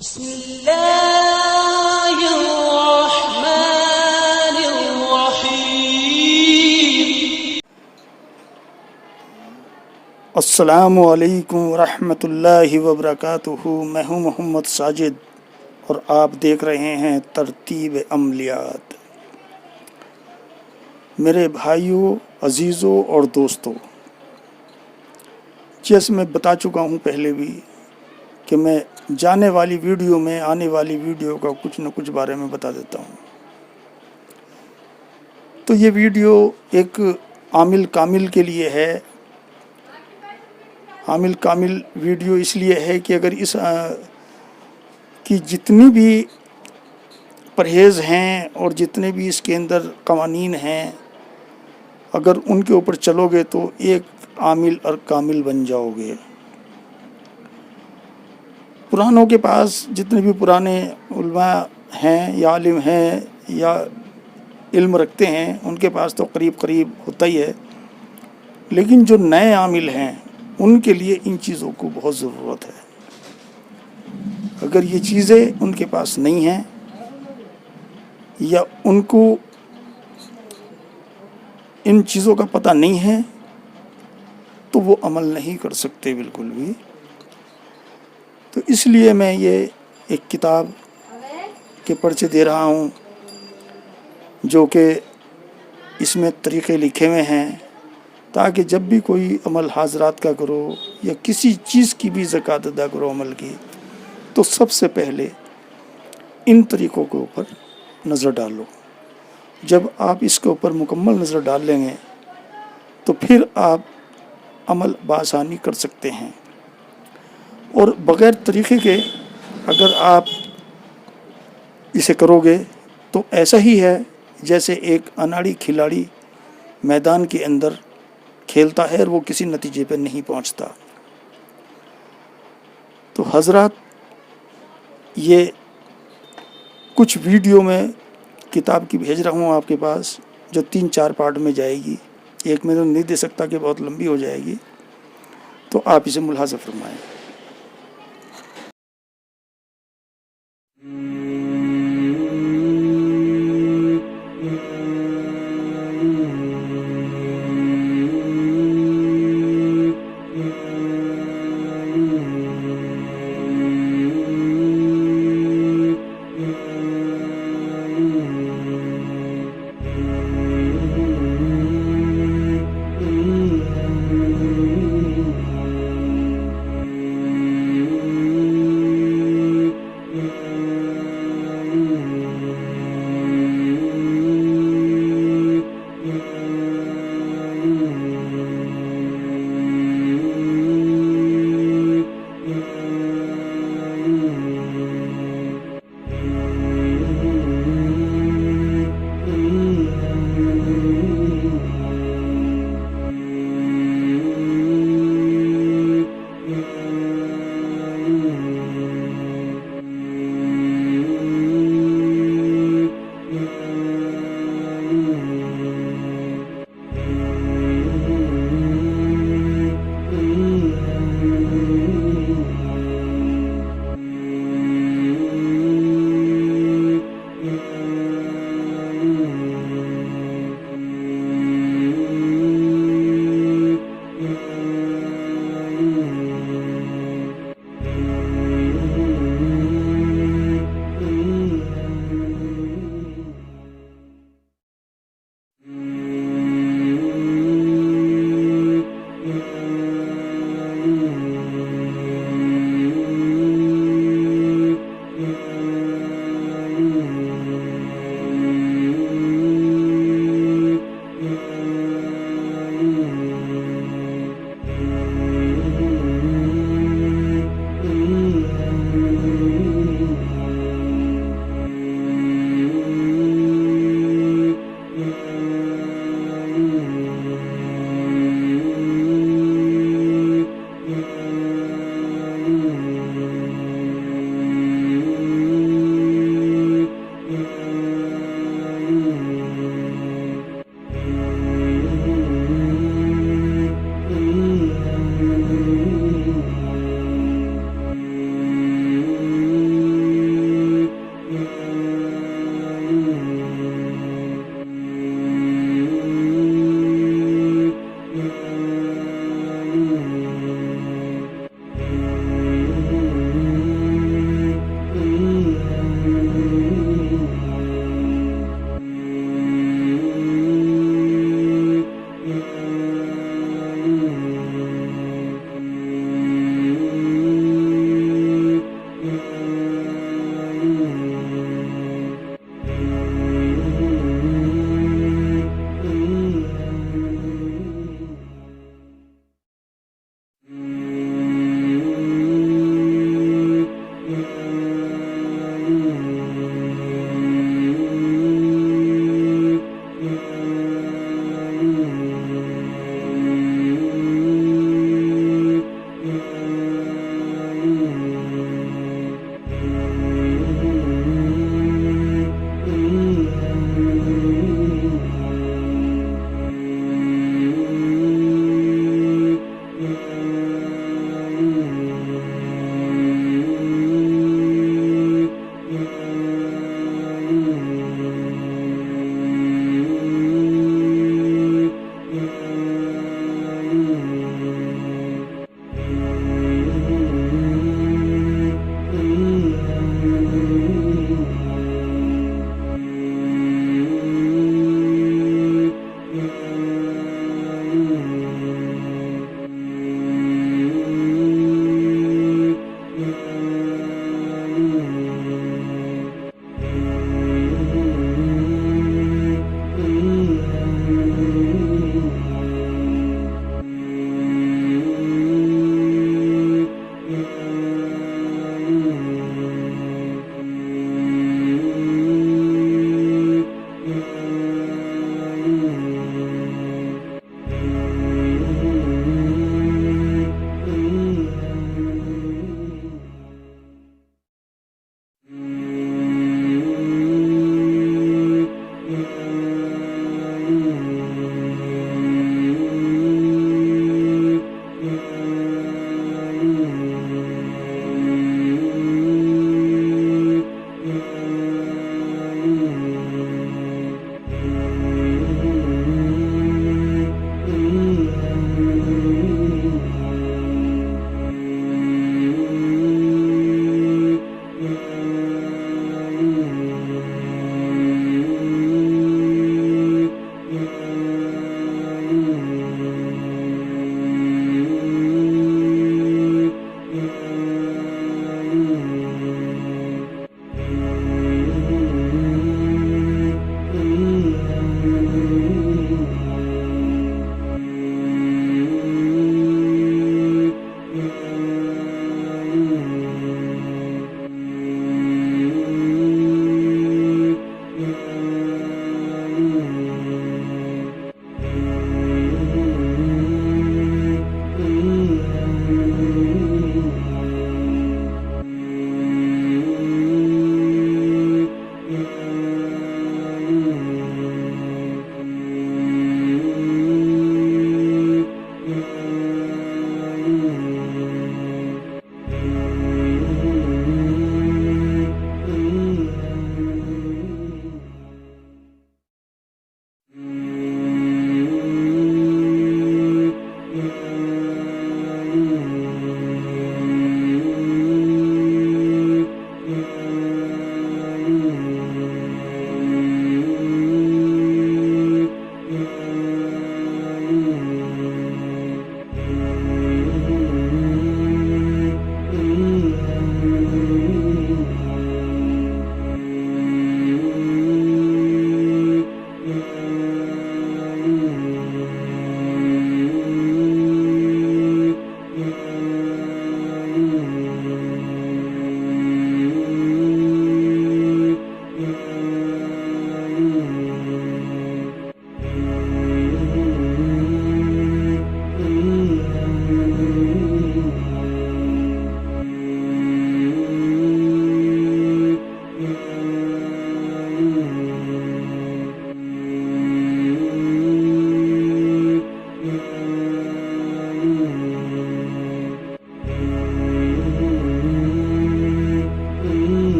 بسم الله الرحمن الرحيم. السلام علیکم ورحمۃ اللہ وبرکاتہ. میں ہوں محمد ساجد اور آپ دیکھ رہے ہیں ترتیب عملیات. میرے بھائیوں، عزیزوں اور دوستوں، جیسے میں بتا چکا ہوں پہلے بھی کہ میں آنے والی ویڈیو کا کچھ نہ کچھ بارے میں بتا دیتا ہوں. تو یہ ویڈیو ایک عامل کامل کے لیے ہے. عامل کامل ویڈیو اس لیے ہے کہ اگر اس کی جتنی بھی پرہیز ہیں اور جتنے بھی اس کے اندر قوانین ہیں، اگر ان کے اوپر چلو گے تو ایک عامل اور کامل بن جاؤ گے. پرانوں کے پاس جتنے بھی پرانے علماء ہیں یا عالم ہیں یا علم رکھتے ہیں، ان کے پاس تو قریب ہوتا ہی ہے، لیکن جو نئے عامل ہیں ان کے لیے ان چیزوں کو بہت ضرورت ہے. اگر یہ چیزیں ان کے پاس نہیں ہیں یا ان کو ان چیزوں کا پتہ نہیں ہے تو وہ عمل نہیں کر سکتے بالکل بھی. تو اس لیے میں یہ ایک کتاب کے پرچے دے رہا ہوں جو کہ اس میں طریقے لکھے ہوئے ہیں، تاکہ جب بھی کوئی عمل حاضرات کا کرو یا کسی چیز کی بھی زکوٰۃ ادا کرو عمل کی، تو سب سے پہلے ان طریقوں کے اوپر نظر ڈالو. جب آپ اس کے اوپر مکمل نظر ڈال لیں گے تو پھر آپ عمل بآسانی کر سکتے ہیں. اور بغیر طریقے کے اگر آپ اسے کرو گے تو ایسا ہی ہے جیسے ایک اناڑی کھلاڑی میدان کے اندر کھیلتا ہے اور وہ کسی نتیجے پہ نہیں پہنچتا. تو حضرات، یہ کچھ ویڈیو میں کتاب کی بھیج رہا ہوں آپ کے پاس، جو 3-4 پارٹ میں جائے گی. ایک میں تو نہیں دے سکتا کہ بہت لمبی ہو جائے گی، تو آپ اسے ملاحظہ فرمائیں.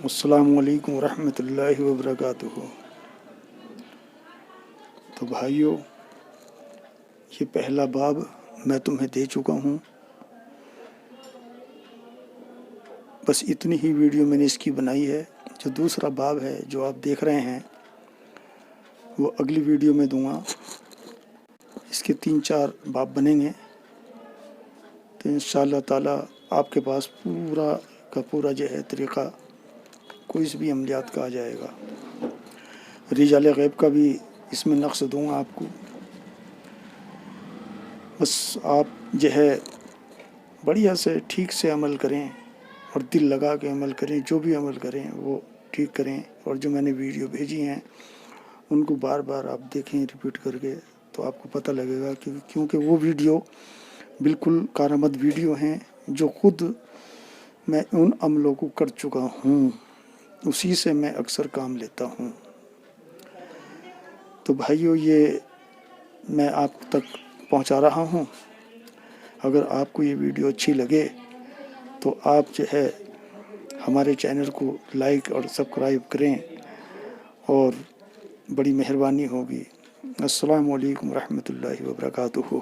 السلام علیکم ورحمۃ اللہ وبرکاتہ۔ تو بھائیوں، یہ پہلا باب میں تمہیں دے چکا ہوں، بس اتنی ہی ویڈیو میں نے اس کی بنائی ہے۔ جو دوسرا باب ہے جو آپ دیکھ رہے ہیں وہ اگلی ویڈیو میں دوں گا۔ اس کے 3-4 باب بنیں گے تو انشاءاللہ تعالی آپ کے پاس پورا کا پورا جو ہے طریقہ کوئی بھی عملیات کا آ جائے گا۔ رجال غیب کا بھی اس میں نقش دوں گا آپ کو۔ بس آپ جو ہے بڑھیا سے ٹھیک سے عمل کریں اور دل لگا کے عمل کریں، جو بھی عمل کریں وہ ٹھیک کریں، اور جو میں نے ویڈیو بھیجی ہیں ان کو بار بار آپ دیکھیں ریپیٹ کر کے، تو آپ کو پتہ لگے گا کہ کیونکہ وہ ویڈیو بالکل کارآمد ویڈیو ہیں جو خود میں ان عملوں کو کر چکا ہوں، اسی سے میں اکثر کام لیتا ہوں۔ تو بھائیو، یہ میں آپ تک پہنچا رہا ہوں۔ اگر آپ کو یہ ویڈیو اچھی لگے تو آپ جو ہے ہمارے چینل کو لائک اور سبسکرائب کریں، اور بڑی مہربانی ہوگی۔ السلام علیکم ورحمۃ اللہ وبرکاتہ۔